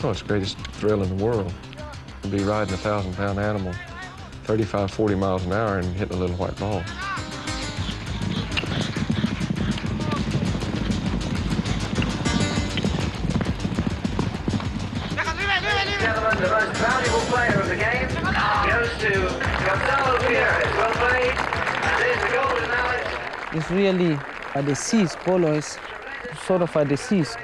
Oh, it's the greatest thrill in the world. To be riding a 1,000-pound animal 35, 40 miles an hour and hitting a little white ball. Gentlemen, the most valuable player of the game goes to Gonzalo Gutierrez. Well played. And there's the golden mallet. It's really a disease. Polo is sort of a disease.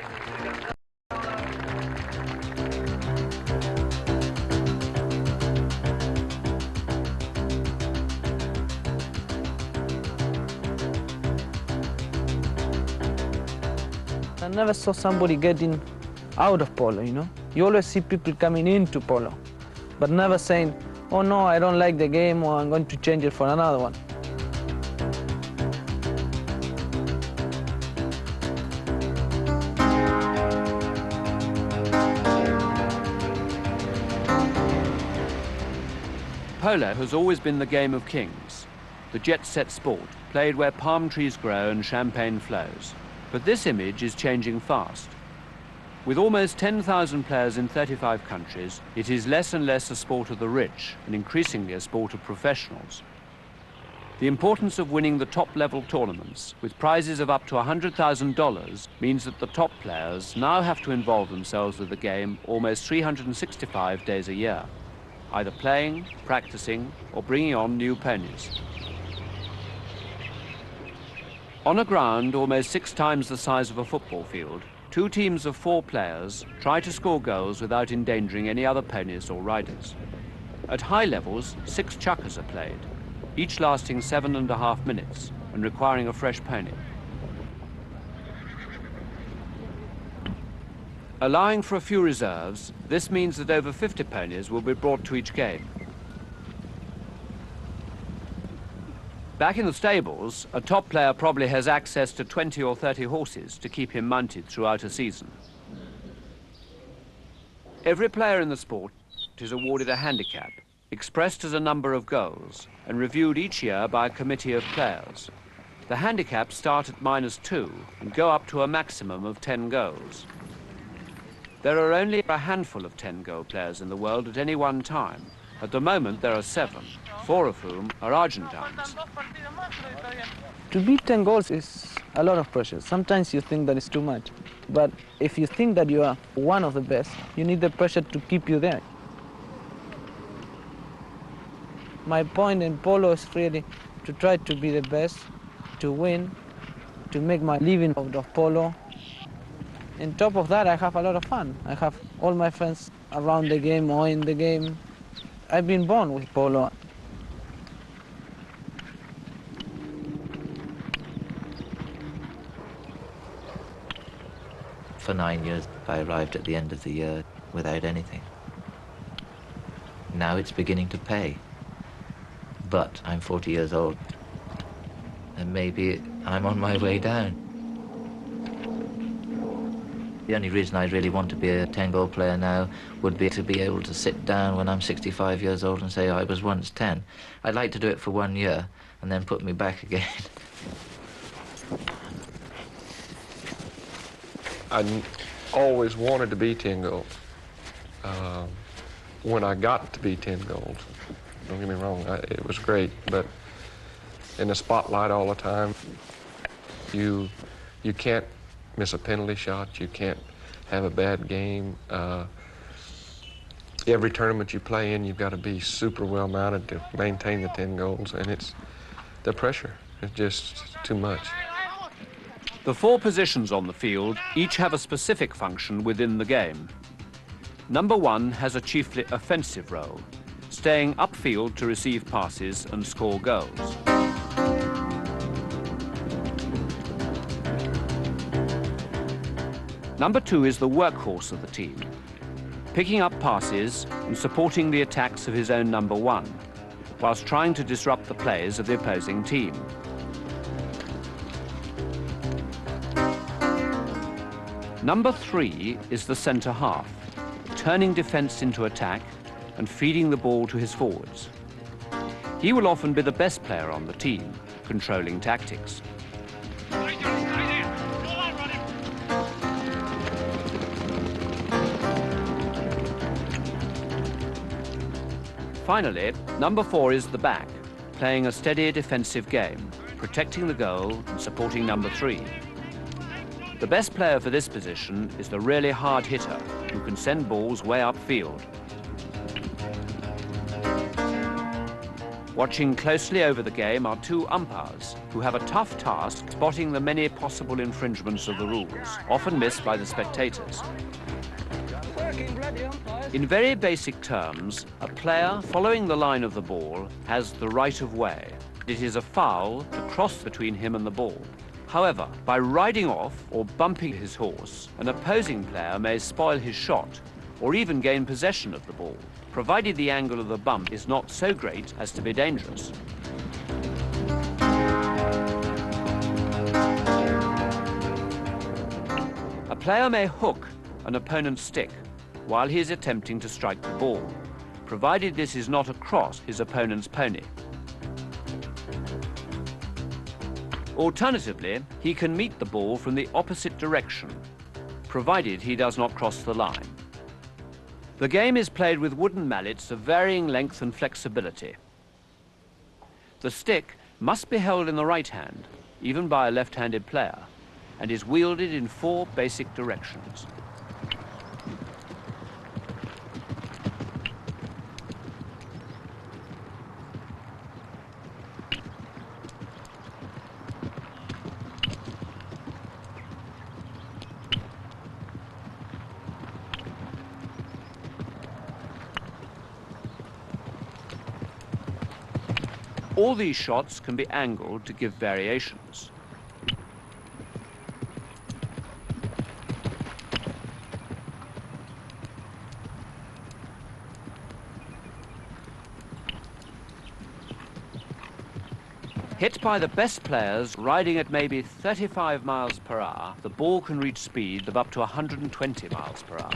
I never saw somebody getting out of polo, you know? You always see people coming into polo, but never saying, oh no, I don't like the game, or I'm going to change it for another one. Polo has always been the game of kings, the jet-set sport, played where palm trees grow and champagne flows. But this image is changing fast. With almost 10,000 players in 35 countries, it is less and less a sport of the rich and increasingly a sport of professionals. The importance of winning the top-level tournaments with prizes of up to $100,000 means that the top players now have to involve themselves with the game almost 365 days a year, either playing, practicing, or bringing on new ponies. On a ground almost 6 times the size of a football field, 2 teams of 4 players try to score goals without endangering any other ponies or riders. At high levels, 6 chukkers are played, each lasting 7.5 minutes and requiring a fresh pony. Allowing for a few reserves, this means that over 50 ponies will be brought to each game. Back in the stables, a top player probably has access to 20 or 30 horses to keep him mounted throughout a season. Every player in the sport is awarded a handicap, expressed as a number of goals, and reviewed each year by a committee of players. The handicaps start at -2 and go up to a maximum of 10 goals. There are only a handful of 10-goal players in the world at any one time. At the moment, there are 7, 4 of whom are Argentines. To beat 10 goals is a lot of pressure. Sometimes you think that it's too much. But if you think that you are one of the best, you need the pressure to keep you there. My point in polo is really to try to be the best, to win, to make my living out of polo. On top of that, I have a lot of fun. I have all my friends around the game or in the game. I've been born with polo. For 9 years, I arrived at the end of the year without anything. Now it's beginning to pay. But I'm 40 years old, and maybe I'm on my way down. The only reason I really want to be a 10-goal player now would be to be able to sit down when I'm 65 years old and say, I was once 10. I'd like to do it for 1 year and then put me back again. I always wanted to be 10 goals. When I got to be 10 goals, don't get me wrong, it was great, but in the spotlight all the time, you can't miss a penalty shot, you can't have a bad game. Every tournament you play in, you've got to be super well mounted to maintain the 10 goals, and it's the pressure. It's just too much. The 4 positions on the field each have a specific function within the game. Number 1 has a chiefly offensive role, staying upfield to receive passes and score goals. Number 2 is the workhorse of the team, picking up passes and supporting the attacks of his own number 1, whilst trying to disrupt the plays of the opposing team. Number 3 is the centre half, turning defence into attack and feeding the ball to his forwards. He will often be the best player on the team, controlling tactics. Finally, number 4 is the back, playing a steady defensive game, protecting the goal and supporting number 3. The best player for this position is the really hard hitter, who can send balls way upfield. Watching closely over the game are 2 umpires, who have a tough task spotting the many possible infringements of the rules, often missed by the spectators. In very basic terms, a player following the line of the ball has the right of way. It is a foul to cross between him and the ball. However, by riding off or bumping his horse, an opposing player may spoil his shot or even gain possession of the ball, provided the angle of the bump is not so great as to be dangerous. A player may hook an opponent's stick while he is attempting to strike the ball, provided this is not across his opponent's pony. Alternatively, he can meet the ball from the opposite direction, provided he does not cross the line. The game is played with wooden mallets of varying length and flexibility. The stick must be held in the right hand, even by a left-handed player, and is wielded in 4 basic directions. All these shots can be angled to give variations. Hit by the best players riding at maybe 35 miles per hour, the ball can reach speeds of up to 120 miles per hour.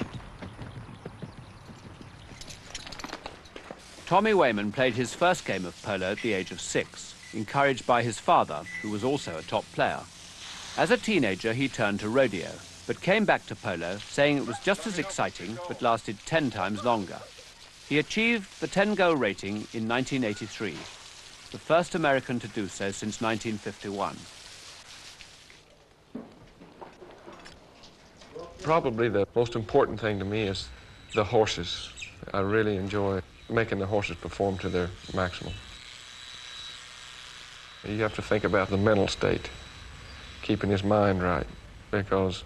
Tommy Wayman played his first game of polo at the age of 6, encouraged by his father, who was also a top player. As a teenager, he turned to rodeo, but came back to polo, saying it was just as exciting, but lasted 10 times longer. He achieved the 10-goal rating in 1983, the first American to do so since 1951. Probably the most important thing to me is the horses. I really enjoy making the horses perform to their maximum. You have to think about the mental state, keeping his mind right, because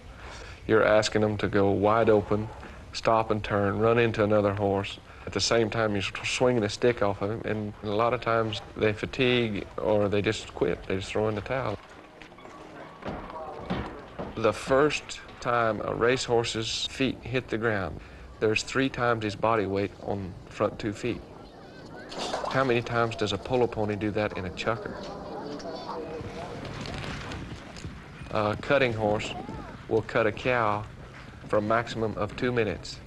you're asking them to go wide open, stop and turn, run into another horse. At the same time, you're swinging a stick off of him, and a lot of times they fatigue or they just quit. They just throw in the towel. The first time a racehorse's feet hit the ground, there's 3 times his body weight on the front 2 feet. How many times does a polo pony do that in a chukker? A cutting horse will cut a cow for a maximum of 2 minutes.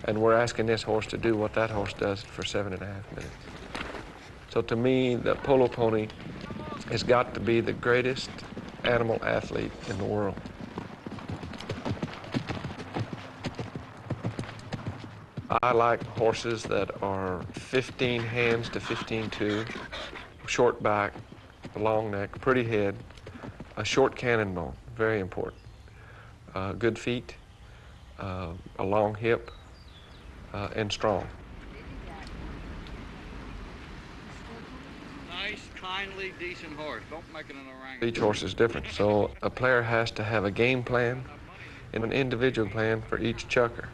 And we're asking this horse to do what that horse does for 7.5 minutes. So to me, the polo pony has got to be the greatest animal athlete in the world. I like horses that are 15 hands to 15-2, short back, long neck, pretty head, a short cannonbone, very important, good feet, a long hip, and strong. Nice, kindly, decent horse. Don't make it an orangutan. Each horse is different, so a player has to have a game plan and an individual plan for each chukker.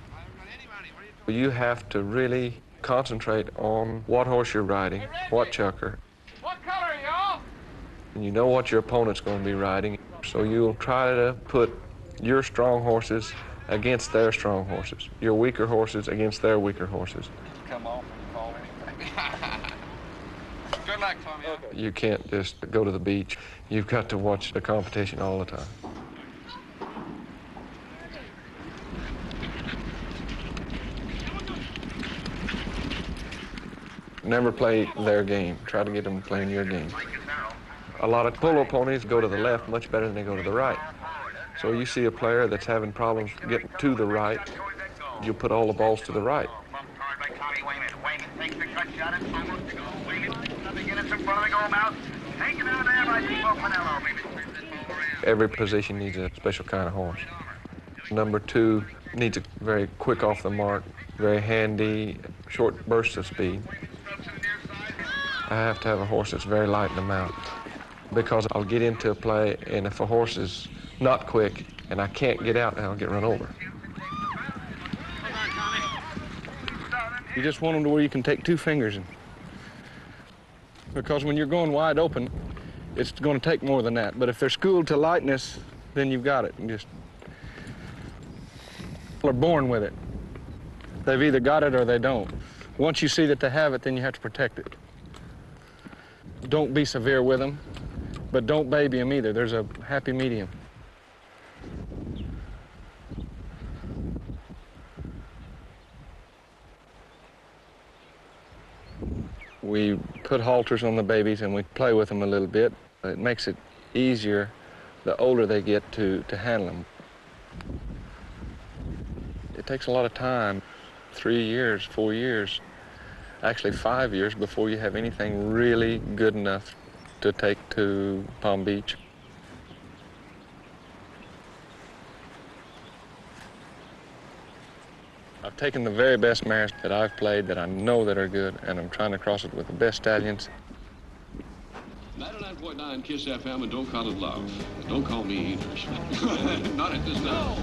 You have to really concentrate on what horse you're riding, what chukker. What color, y'all? And you know what your opponent's going to be riding, so you'll try to put your strong horses against their strong horses, your weaker horses against their weaker horses. Come off when you call anything. Good luck, Tommy. Okay. You can't just go to the beach. You've got to watch the competition all the time. Never play their game. Try to get them playing your game. A lot of polo ponies go to the left much better than they go to the right. So you see a player that's having problems getting to the right, you'll put all the balls to the right. Wayman takes the cut shot and almost to go. Wayman, nothing in it in front of the goal mouth. Taken out there by Timo Pinello. Every position needs a special kind of horse. Number 2 needs a very quick off the mark, very handy, short bursts of speed. I have to have a horse that's very light in the mount because I'll get into a play, and if a horse is not quick and I can't get out, I'll get run over. You just want them to where you can take 2 fingers in. Because when you're going wide open, it's going to take more than that. But if they're schooled to lightness, then you've got it. You just are born with it. They've either got it or they don't. Once you see that they have it, then you have to protect it. Don't be severe with them, but don't baby them either. There's a happy medium. We put halters on the babies and we play with them a little bit. It makes it easier the older they get to handle them. It takes a lot of time, 3 years, 4 years, actually 5 years before you have anything really good enough to take to Palm Beach. I've taken the very best mares that I've played that I know that are good, and I'm trying to cross it with the best stallions. 99.9 KISS FM, and don't call it love. Don't call me either. Not at this time.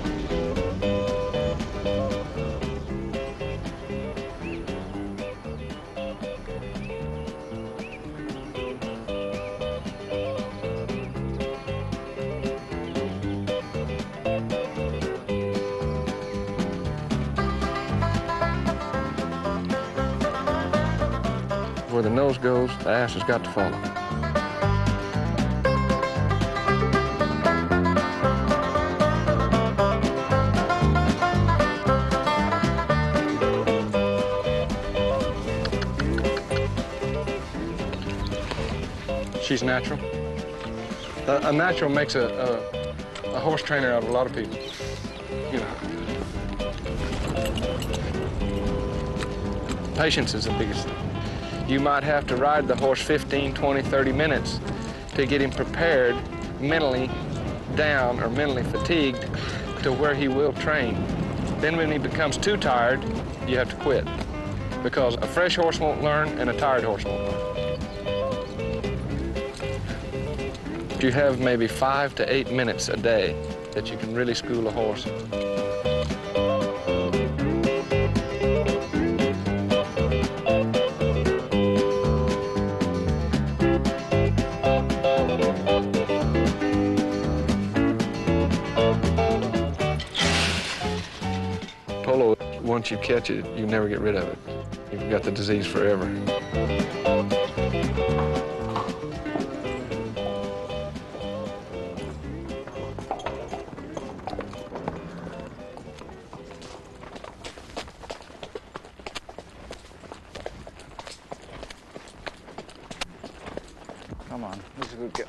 Where the nose goes, the ass has got to follow. She's natural. A natural makes a horse trainer out of a lot of people, you know. Patience is the biggest thing. You might have to ride the horse 15, 20, 30 minutes to get him prepared mentally down or mentally fatigued to where he will train. Then when he becomes too tired, you have to quit because a fresh horse won't learn and a tired horse won't learn. You have maybe 5 to 8 minutes a day that you can really school a horse. Polo, once you catch it, you never get rid of it. You've got the disease forever. Come on, this is a good girl.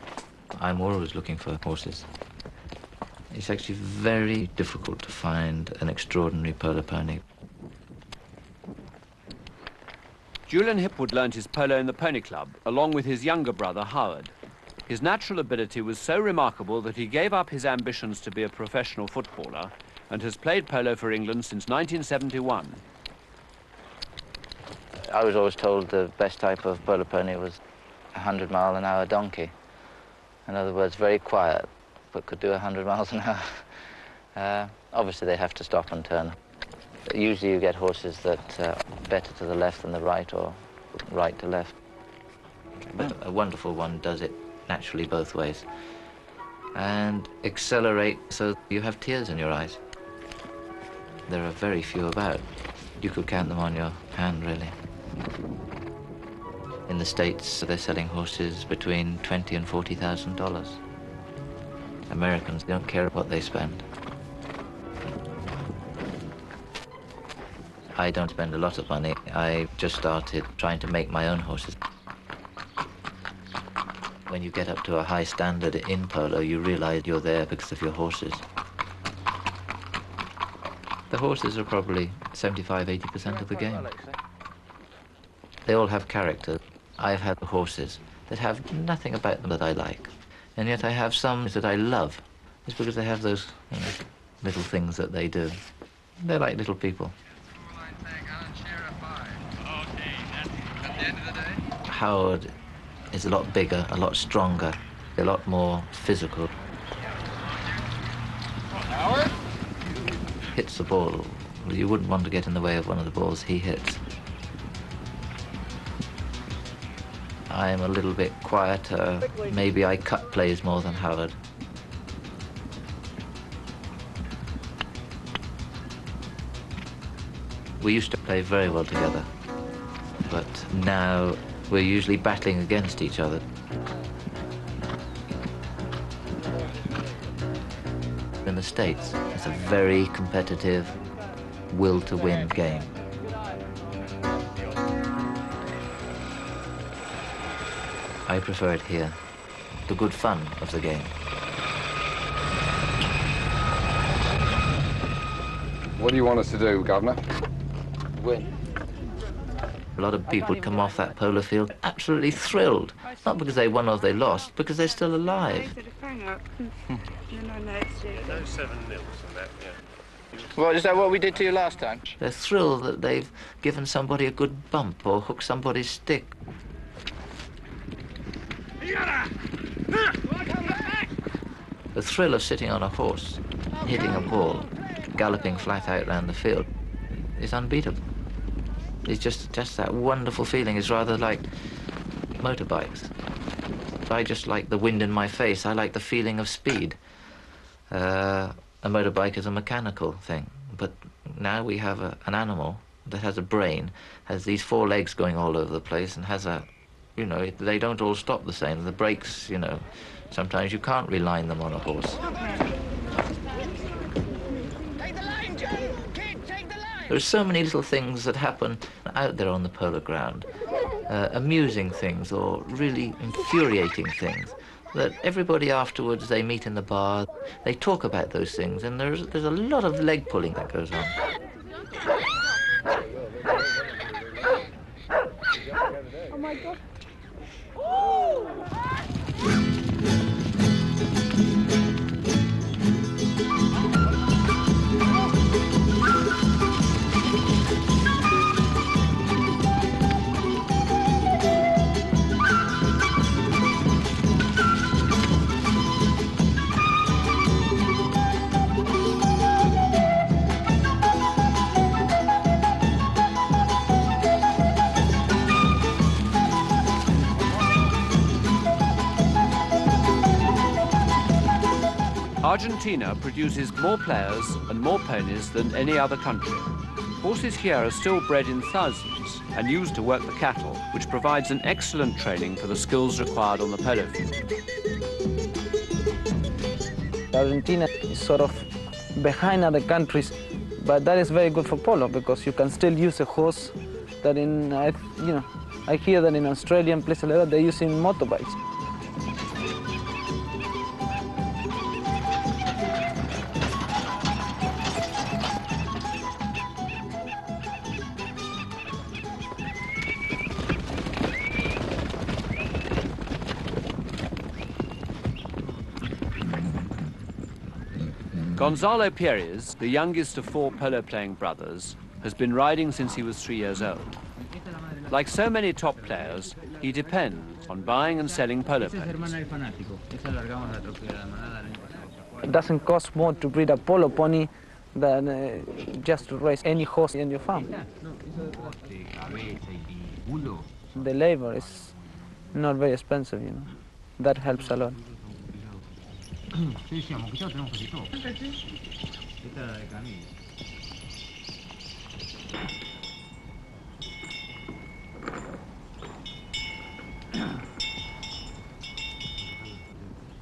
I'm always looking for horses. It's actually very difficult to find an extraordinary polo pony. Julian Hipwood learnt his polo in the Pony Club, along with his younger brother, Howard. His natural ability was so remarkable that he gave up his ambitions to be a professional footballer and has played polo for England since 1971. I was always told the best type of polo pony was a 100-mile-an-hour donkey. In other words, very quiet, but could do 100 miles an hour. Obviously, they have to stop and turn. Usually, you get horses that are better to the left than the right, or right to left. But a wonderful one does it naturally both ways. And accelerate so you have tears in your eyes. There are very few about. You could count them on your hand, really. In the States, they're selling horses between $20,000 and $40,000. Americans don't care what they spend. I don't spend a lot of money. I just started trying to make my own horses. When you get up to a high standard in polo, you realize you're there because of your horses. The horses are probably 75–80% of the game. They all have character. I've had horses that have nothing about them that I like, and yet I have some that I love. It's because they have those little things that they do. They're like little people. Howard is a lot bigger, a lot stronger, a lot more physical. Howard? Hits the ball. You wouldn't want to get in the way of one of the balls he hits. I'm a little bit quieter. Maybe I cut plays more than Howard. We used to play very well together, but now we're usually battling against each other. In the States, it's a very competitive, will-to-win game. I prefer it here, the good fun of the game. What do you want us to do, Governor? Win. A lot of people come off that polo field absolutely thrilled, not because they won or they lost, because they're still alive. No 7 nils and that, yeah. Well, is that what we did to you last time? They're thrilled that they've given somebody a good bump or hooked somebody's stick. The thrill of sitting on a horse, hitting a ball, galloping flat out around the field is unbeatable. It's just that wonderful feeling. It's rather like motorbikes. I just like the wind in my face. I like the feeling of speed. A motorbike is a mechanical thing, but now we have an animal that has a brain, has these 4 legs going all over the place, and has a, they don't all stop the same. The brakes, sometimes you can't reline them on a horse. There's so many little things that happen out there on the polo ground, amusing things or really infuriating things, that everybody afterwards they meet in the bar, they talk about those things, and there's a lot of leg pulling that goes on. Oh my God. Argentina produces more players and more ponies than any other country. Horses here are still bred in thousands and used to work the cattle, which provides an excellent training for the skills required on the polo field. Argentina is sort of behind other countries, but that is very good for polo because you can still use a horse that I hear that in Australia and places like that they're using motorbikes. Gonzalo Pierres, the youngest of 4 polo-playing brothers, has been riding since he was 3 years old. Like so many top players, he depends on buying and selling polo ponies. It doesn't cost more to breed a polo pony than just to raise any horse in your farm. The labor is not very expensive, That helps a lot.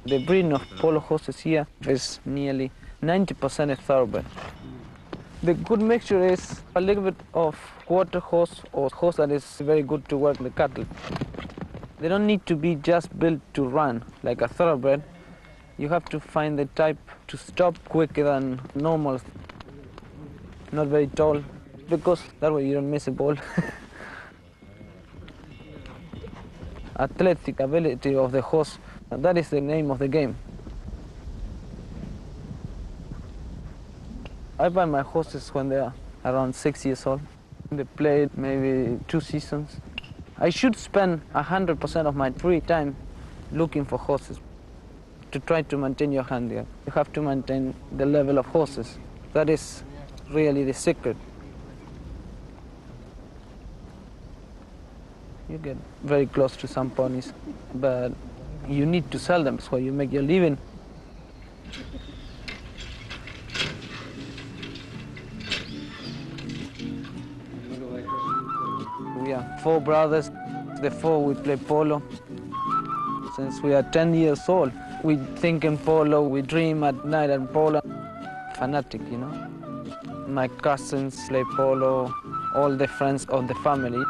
The breeding of polo horses here is nearly 90% a thoroughbred. The good mixture is a little bit of quarter horse or horse that is very good to work the cattle. They don't need to be just built to run like a thoroughbred. You have to find the type to stop quicker than normal. not very tall, because that way you don't miss a ball. Athletic ability of the horse, that is the name of the game. I buy my horses when they are around 6 years old. They played maybe 2 seasons. I should spend 100% of my free time looking for horses to try to maintain your handicap. You have to maintain the level of horses. That is really the secret. You get very close to some ponies, but you need to sell them so you make your living. We are 4 brothers. The 4 we play polo. Since we are 10 years old, we think in polo, we dream at night in polo. Fanatic, you know. My cousins play polo, all the friends of the family.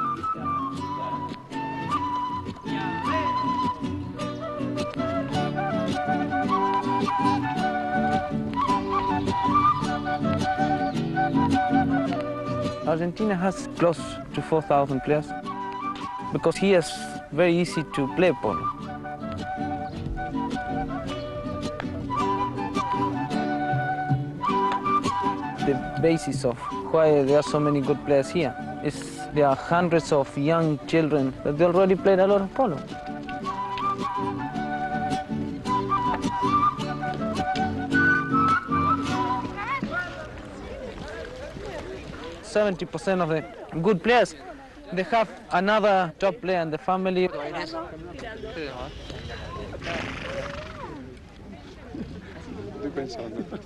Argentina has close to 4,000 players because here it's very easy to play polo. The basis of why there are so many good players here is there are hundreds of young children that they already played a lot of polo. %70 of the good players, they have another top player in the family.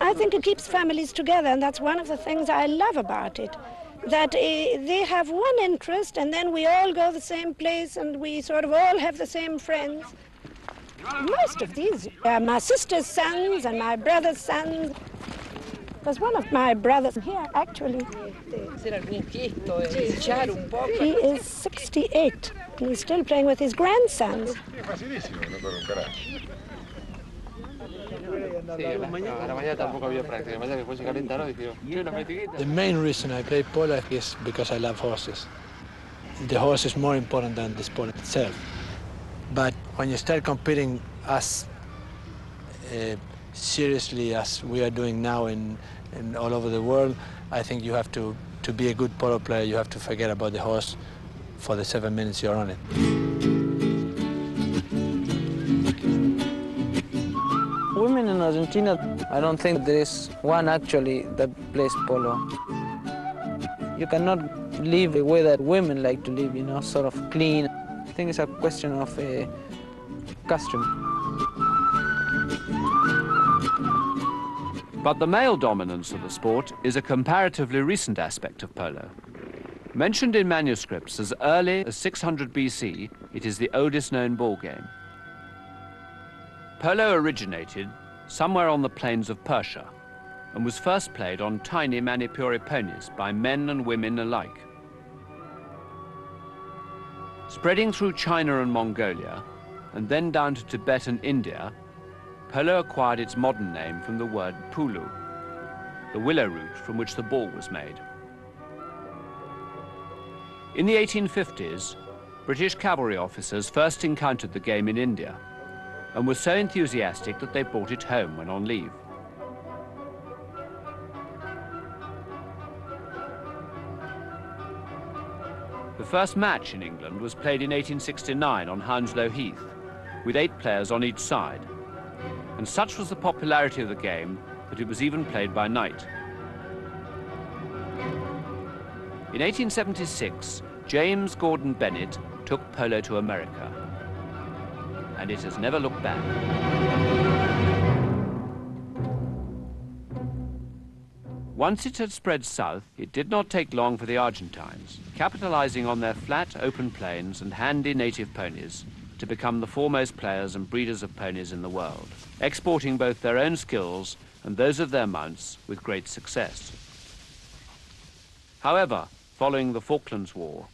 I think it keeps families together, and that's one of the things I love about it. That they have one interest, and then we all go the same place, and we sort of all have the same friends. Most of these are my sister's sons and my brother's sons. There's one of my brothers here, actually. He is 68, and he's still playing with his grandsons. The main reason I play polo is because I love horses. The horse is more important than the sport itself. But when you start competing as seriously as we are doing now in all over the world, I think you have to be a good polo player, you have to forget about the horse for the 7 minutes you're on it. Women in Argentina, I don't think there is one actually that plays polo. You cannot live the way that women like to live, you know, sort of clean. I think it's a question of costume. But the male dominance of the sport is a comparatively recent aspect of polo. Mentioned in manuscripts as early as 600 BC, it is the oldest known ball game. Polo originated somewhere on the plains of Persia and was first played on tiny Manipuri ponies by men and women alike. Spreading through China and Mongolia, and then down to Tibet and India, polo acquired its modern name from the word pulu, the willow root from which the ball was made. In the 1850s, British cavalry officers first encountered the game in India and were so enthusiastic that they brought it home when on leave. The first match in England was played in 1869 on Hounslow Heath, with 8 players on each side. And such was the popularity of the game that it was even played by night. In 1876, James Gordon Bennett took polo to America, and it has never looked back. Once it had spread south, it did not take long for the Argentines, capitalizing on their flat, open plains and handy native ponies, to become the foremost players and breeders of ponies in the world, exporting both their own skills and those of their mounts with great success. However, following the Falklands War,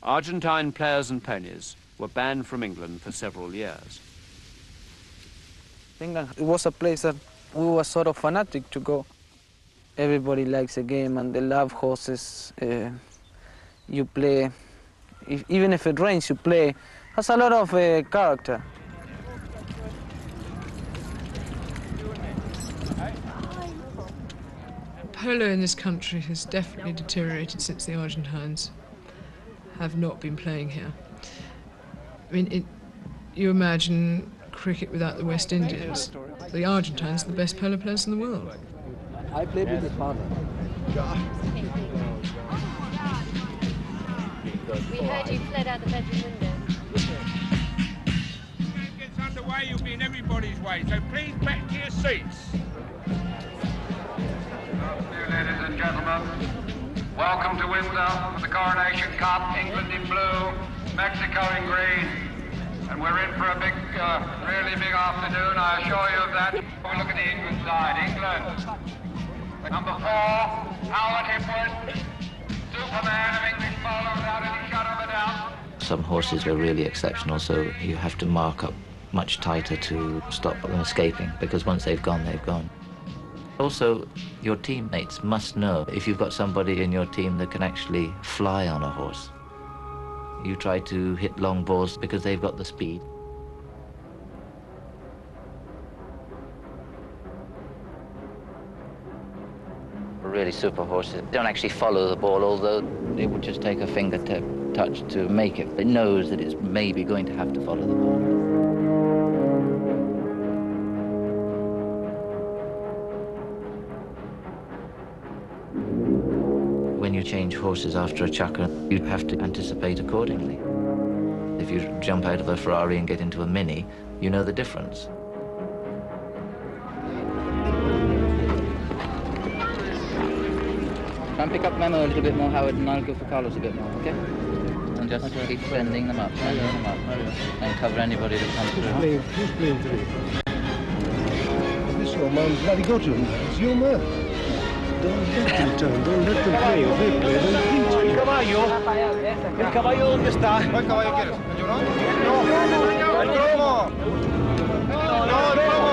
Argentine players and ponies were banned from England for several years. England, it was a place that we were sort of fanatic to go. Everybody likes a game and they love horses. You play, even if it rains, you play. Has a lot of character. Polo in this country has definitely deteriorated since the Argentines have not been playing here. I mean, you imagine cricket without the West Indians. The Argentines are the best polo players in the world. I played with his father. We heard you fled out the bedroom window. When it gets underway, you'll be in everybody's way, so please back to your seats. Ladies and gentlemen, welcome to Windsor for the Coronation Cup. England in blue, Mexico in green, and we're in for a big, really big afternoon. I assure you of that. We look at the England side. England, number 4, Howard Hipwood, Superman of English bowler without any shadow of a doubt. Some horses are really exceptional, so you have to mark up much tighter to stop them escaping, because once they've gone, they've gone. Also, your teammates must know if you've got somebody in your team that can actually fly on a horse. You try to hit long balls because they've got the speed. Really super horses don't actually follow the ball, although it would just take a fingertip touch to make it. It knows that it's maybe going to have to follow the ball. When you change horses after a chukka, you have to anticipate accordingly. If you jump out of a Ferrari and get into a Mini, you know the difference. Try and pick up Memo a little bit more, Howard, and I'll go for Carlos a bit more, okay? And just keep sending them up, and cover anybody that comes through. Who's playing through? This your man bloody got him. It's your man. Don't let them turn, don't let them play. If they play, they'll beat you. El caballo, ¿dónde está? ¿Cuál caballo quieres? ¿El llorón? No, el cromo. No, el cromo.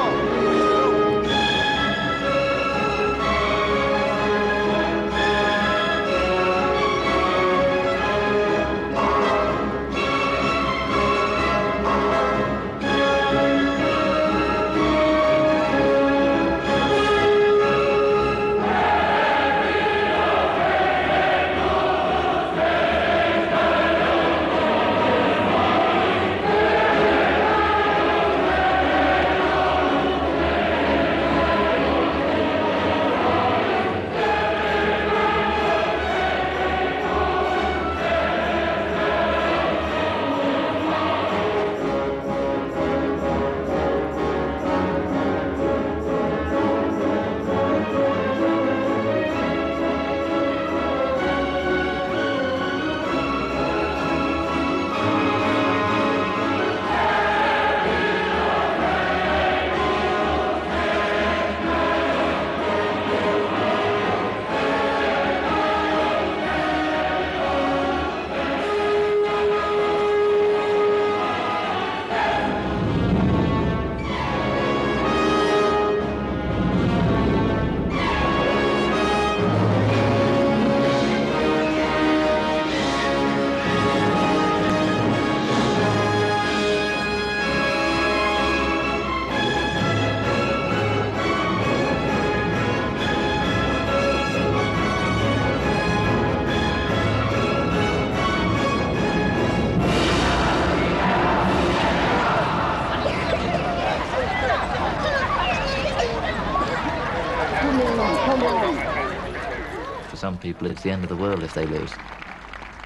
For some people, it's the end of the world if they lose.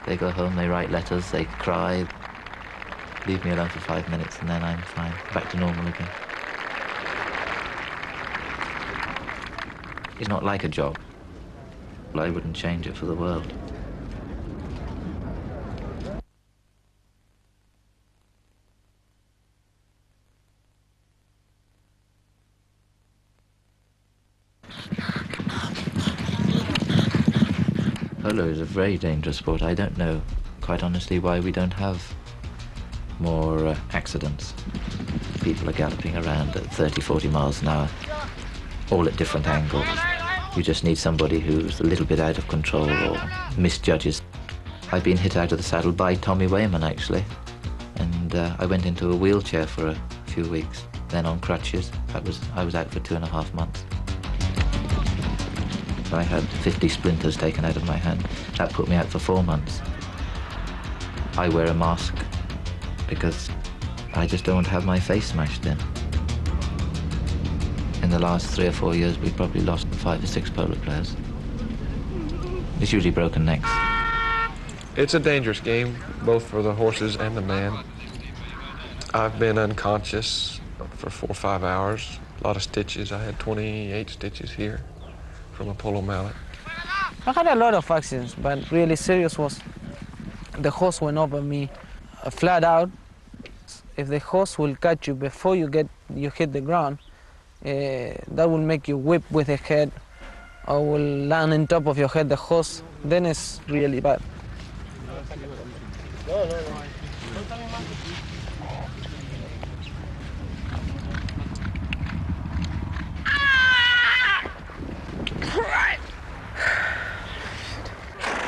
They go home, they write letters, they cry, leave me alone for 5 minutes, and then I'm fine, back to normal again. It's not like a job. I wouldn't change it for the world. Polo is a very dangerous sport. I don't know, quite honestly, why we don't have more accidents. People are galloping around at 30, 40 miles an hour, all at different angles. You just need somebody who's a little bit out of control or misjudges. I've been hit out of the saddle by Tommy Wayman, actually, and I went into a wheelchair for a few weeks, then on crutches. I was out for 2.5 months. I had 50 splinters taken out of my hand. That put me out for 4 months. I wear a mask because I just don't want to have my face smashed in. In the last 3 or 4 years, we've probably lost 5 or 6 polo players. It's usually broken necks. It's a dangerous game, both for the horses and the man. I've been unconscious for 4 or 5 hours. A lot of stitches. I had 28 stitches here from a polo mallet. I had a lot of accidents, but really serious was the horse went over me flat out. If the horse will catch you before you hit the ground, that will make you whip with the head or will land on top of your head, the horse, then it's really bad.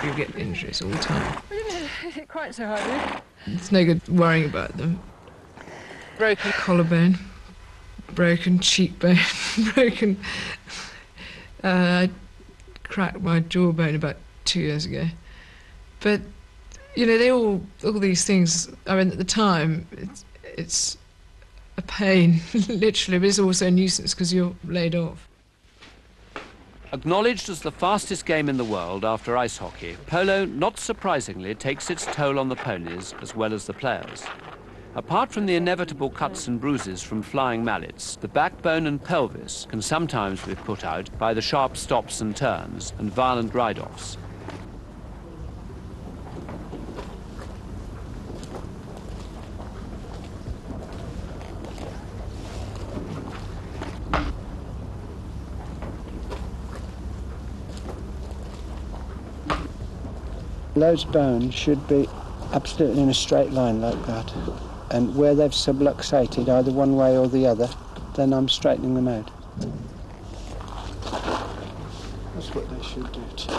You get injuries all the time. Is it quite so hard? It's no good worrying about them. Broken collarbone, broken cheekbone, broken... I cracked my jawbone about 2 years ago. But, you know, all these things, I mean, at the time, it's a pain, literally, but it's also a nuisance because you're laid off. Acknowledged as the fastest game in the world after ice hockey, polo, not surprisingly, takes its toll on the ponies as well as the players. Apart from the inevitable cuts and bruises from flying mallets, the backbone and pelvis can sometimes be put out by the sharp stops and turns and violent ride-offs. Those bones should be absolutely in a straight line like that. And where they've subluxated either one way or the other, then I'm straightening them out. That's what they should do too.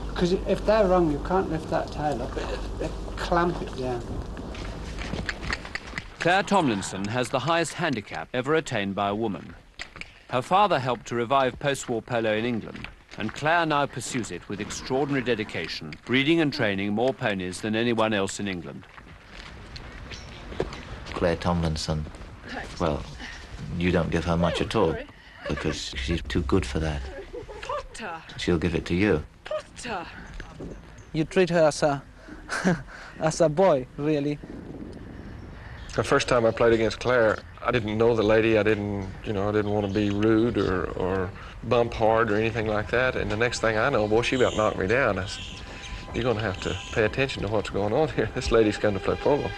Because if they're wrong, you can't lift that tail up, they clamp it down. Claire Tomlinson has the highest handicap ever attained by a woman. Her father helped to revive post-war polo in England, and Claire now pursues it with extraordinary dedication, breeding and training more ponies than anyone else in England. Claire Tomlinson, well, you don't give her much at all because she's too good for that. Potter! She'll give it to you. Potter! You treat her as a, as a boy, really. The first time I played against Claire, I didn't know the lady. I didn't want to be rude or bump hard or anything like that. And the next thing I know, boy, she about knocked me down. I said, you're going to have to pay attention to what's going on here. This lady's come to play polo.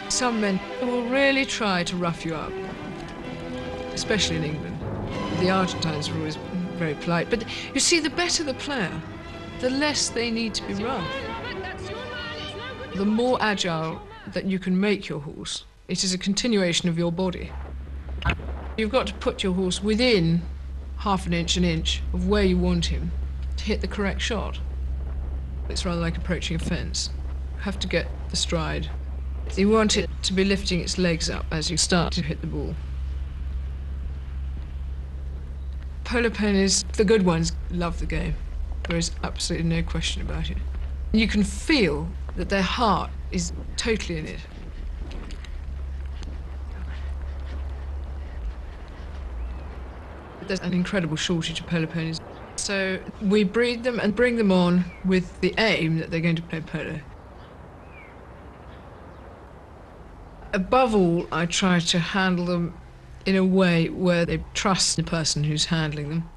Some men will really try to rough you up, especially in England. The Argentines are always very polite, but you see, the better the player, the less they need to be rough. The more agile that you can make your horse, it is a continuation of your body. You've got to put your horse within half an inch of where you want him to hit the correct shot. It's rather like approaching a fence. You have to get the stride. You want it to be lifting its legs up as you start to hit the ball. Polo ponies, the good ones, love the game. There is absolutely no question about it. You can feel that their heart is totally in it. There's an incredible shortage of polo ponies. So we breed them and bring them on with the aim that they're going to play polo. Above all, I try to handle them in a way where they trust the person who's handling them.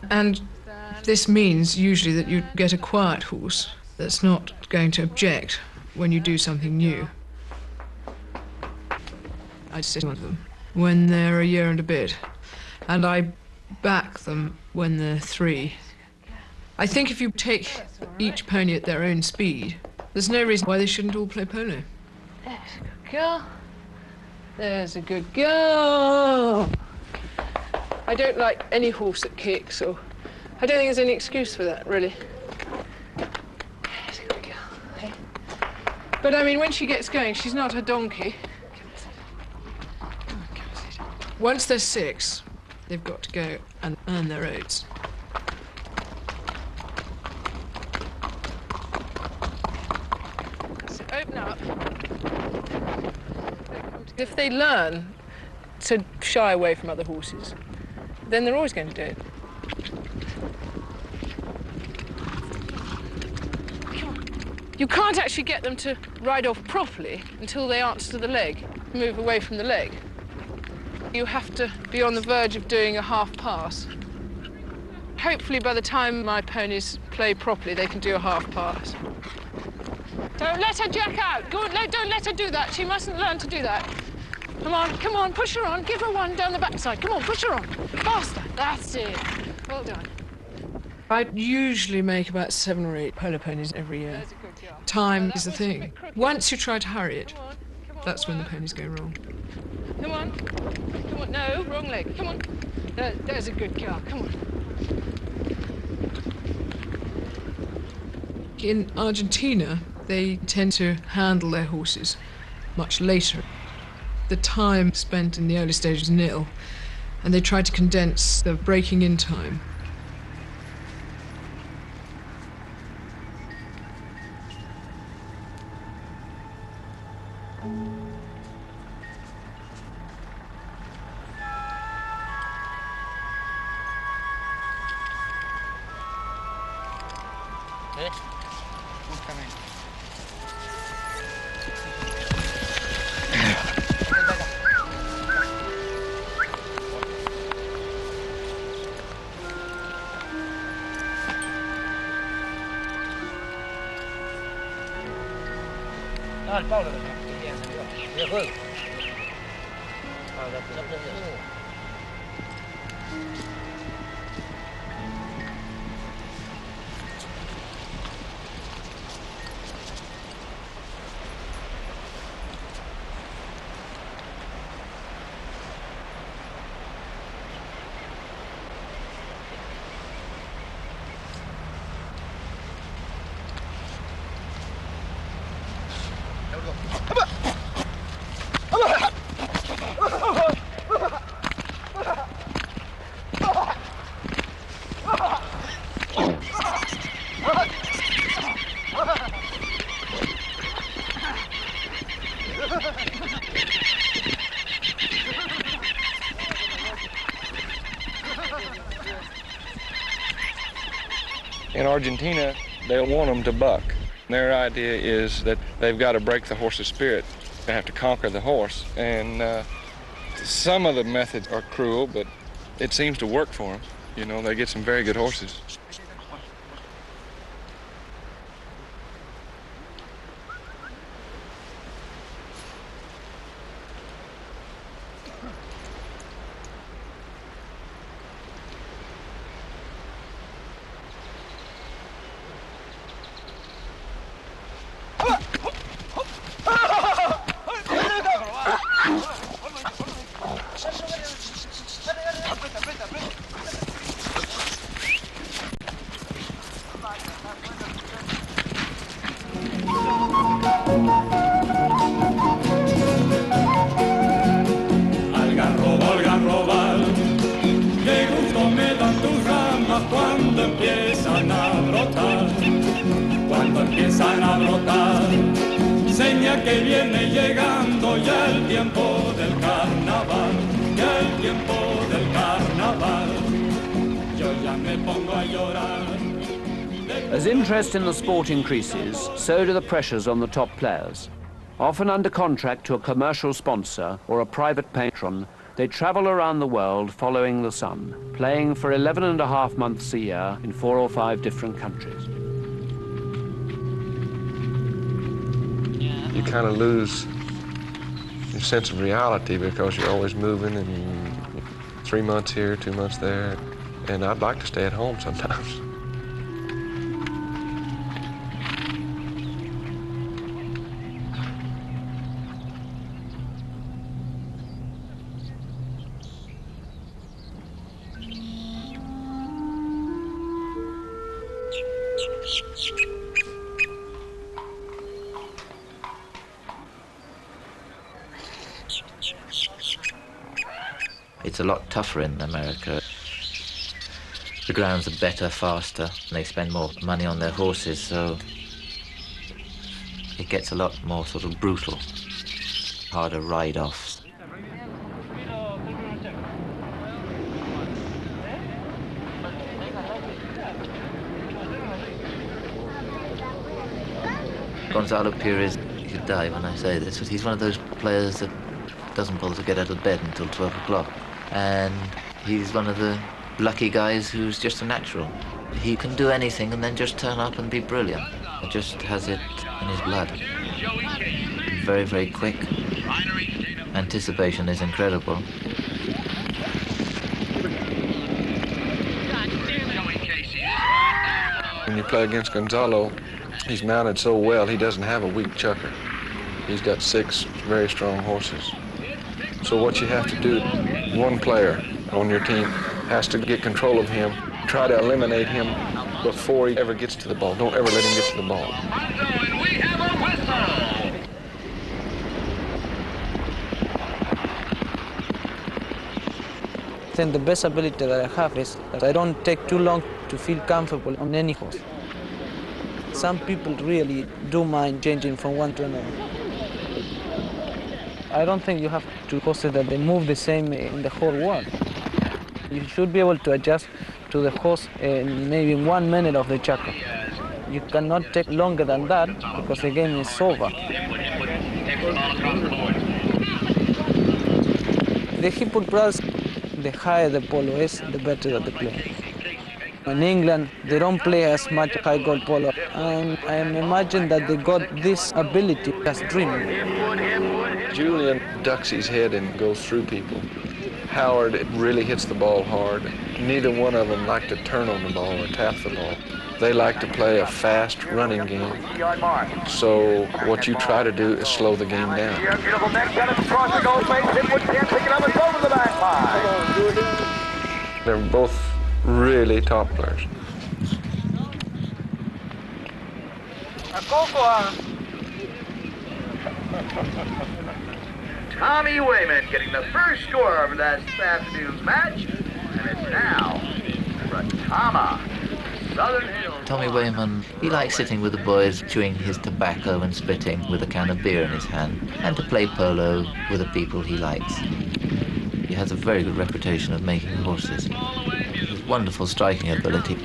And this means usually that you get a quiet horse that's not going to object when you do something new. I sit on them when they're a year and a bit, and I back them when they're 3. I think if you take each pony at their own speed, there's no reason why they shouldn't all play polo. Yes, good girl. There's a good girl. I don't like any horse that kicks, or I don't think there's any excuse for that, really. There's a good girl. Hey? But I mean, when she gets going, she's not a donkey. Once they're 6, they've got to go and earn their oats. So open up. If they learn to shy away from other horses, then they're always going to do it. You can't actually get them to ride off properly until they answer the leg, move away from the leg. You have to be on the verge of doing a half pass. Hopefully by the time my ponies play properly, they can do a half pass. Don't let her jack out. Don't let her do that. She mustn't learn to do that. Come on, push her on. Give her one down the backside. Come on, push her on. Faster. That's it. Well done. I usually make about 7 or 8 polo ponies every year. Time is the thing. Once you try to hurry it, that's when the ponies go wrong. Come on. Come on. No, wrong leg. Come on. There's a good girl. Come on. In Argentina, they tend to handle their horses much later. The time spent in the early stages is nil, and they try to condense the breaking in time. In Argentina, they'll want them to buck. Their idea is that they've got to break the horse's spirit. They have to conquer the horse. And some of the methods are cruel, but it seems to work for them. You know, they get some very good horses. As interest in the sport increases, so do the pressures on the top players. Often under contract to a commercial sponsor or a private patron, they travel around the world following the sun, playing for 11.5 months a year in 4 or 5 different countries. You kind of lose your sense of reality because you're always moving and 3 months here, 2 months there. And I'd like to stay at home sometimes. It's a lot tougher in America. The grounds are better, faster, and they spend more money on their horses, so it gets a lot more sort of brutal, harder ride-offs. Gonzalo Pires, he could die when I say this, but he's one of those players that doesn't bother to get out of bed until 12 o'clock. And he's one of the lucky guys who's just a natural. He can do anything and then just turn up and be brilliant. He just has it in his blood. Very, very quick. Anticipation is incredible. When you play against Gonzalo, he's mounted so well, he doesn't have a weak chucker. He's got 6 very strong horses. So what you have to do, one player on your team has to get control of him, try to eliminate him before he ever gets to the ball. Don't ever let him get to the ball. I think the best ability that I have is that I don't take too long to feel comfortable on any horse. Some people really do mind changing from one to another. I don't think you have to horses that they move the same in the whole world. You should be able to adjust to the horse in maybe 1 minute of the chucker. You cannot take longer than that because the game is over. The Hippolyte brothers, the higher the polo is, the better they play. In England, they don't play as much high goal polo, and I imagine that they got this ability as dreaming. Julian ducks his head and goes through people. Howard really hits the ball hard. Neither one of them like to turn on the ball or tap the ball. They like to play a fast running game. So what you try to do is slow the game down. Beautiful neck, got it across the goal face. Hipwood can't pick it up, it's over the back line. They're both really top players. Tommy Wayman getting the first score of this afternoon's match, and it's now Retama, Southern Hills. Tommy Wayman, he likes sitting with the boys, chewing his tobacco and spitting with a can of beer in his hand, and to play polo with the people he likes. He has a very good reputation of making horses. He has wonderful striking ability.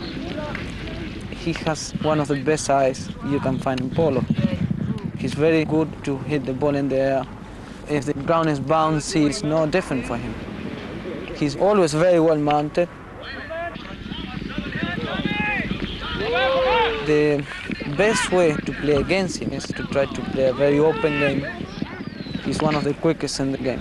He has one of the best eyes you can find in polo. He's very good to hit the ball in the air. If the ground is bouncy, it's no different for him. He's always very well mounted. The best way to play against him is to try to play a very open game. He's one of the quickest in the game.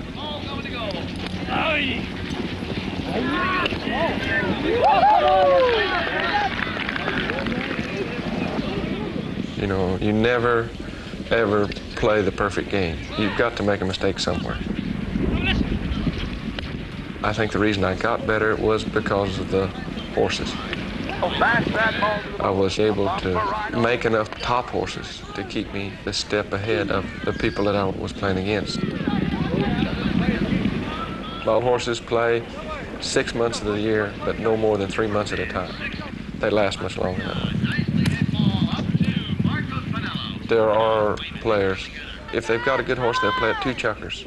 You know, you never, ever play the perfect game. You've got to make a mistake somewhere. I think the reason I got better was because of the horses. I was able to make enough top horses to keep me a step ahead of the people that I was playing against. My horses play 6 months of the year, but no more than 3 months at a time. They last much longer than that. There are players, if they've got a good horse, they'll play at 2 chukkers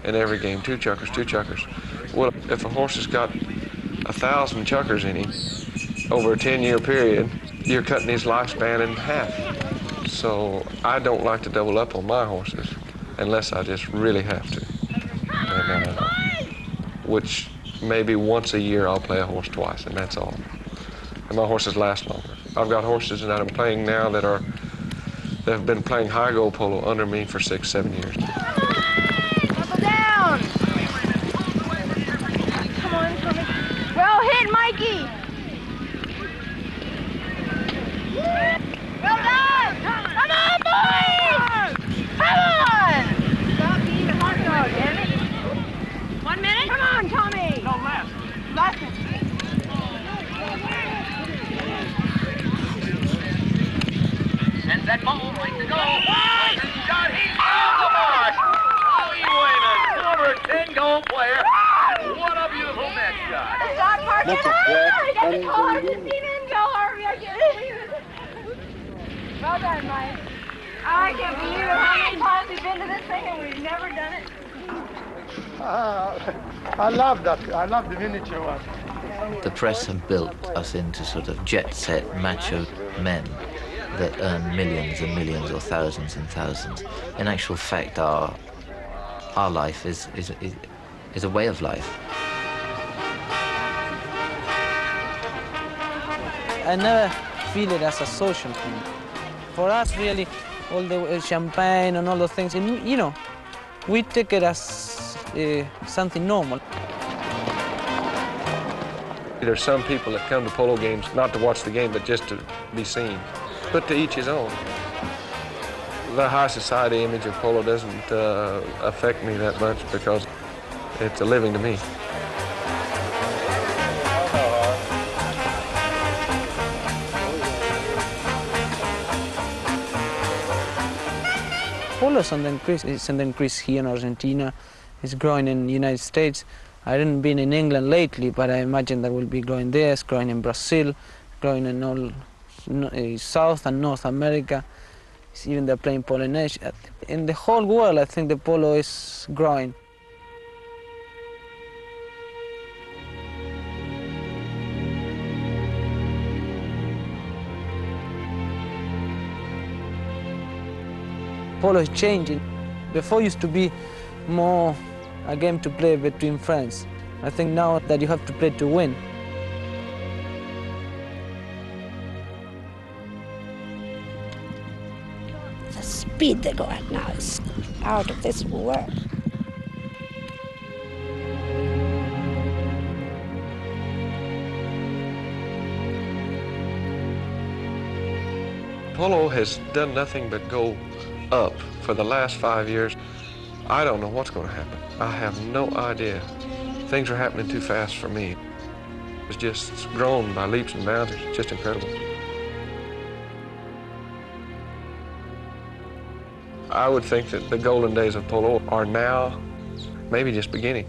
in every game, 2 chukkers, 2 chukkers. Well, if a horse has got 1,000 chukkers in him over a 10-year period, you're cutting his lifespan in half. So I don't like to double up on my horses unless I just really have to. Which maybe once a year I'll play a horse twice, and that's all. And my horses last longer. I've got horses that I'm playing now that have been playing high goal polo under me for 6, 7 years. Knuckle down! Come on, Tommy. Well hit, Mikey! Well done! Come on, boys! Come on! Stop being a hot dog, damn it! 1 minute? Come on, Tommy! No, less. Less. Oh, right to go. Shot, he's on the mark. Ollie Wayman, former 10-goal player. And what a beautiful net shot. Stop marking That's a her! crack. I got to call her Unbelievable. 15 in goal, Harvey. I can't believe it. Well done, Mike. I can't believe it. How many times we've been to this thing and we've never done it? I love that. I love the miniature one. The press have built us into sort of jet-set, macho men that earn millions and millions or thousands and thousands. In actual fact, our life is a way of life. I never feel it as a social thing. For us, really, all the champagne and all those things, and, you know, we take it as something normal. There's some people that come to polo games not to watch the game, but just to be seen. But to each his own. The high society image of polo doesn't affect me that much because it's a living to me. Polo is on the increase. It's on the increase here in Argentina. It's growing in the United States. I haven't been in England lately, but I imagine that will be growing there. It's growing in Brazil, growing in all South and North America. Even they're playing polo in Asia. In the whole world, I think the polo is growing. Polo is changing. Before used to be more a game to play between friends. I think now that you have to play to win. The speed they go at now is out of this world. Polo has done nothing but go up for the last 5 years. I don't know what's going to happen. I have no idea. Things are happening too fast for me. It's just grown by leaps and bounds. It's just incredible. I would think that the golden days of polo are now maybe just beginning.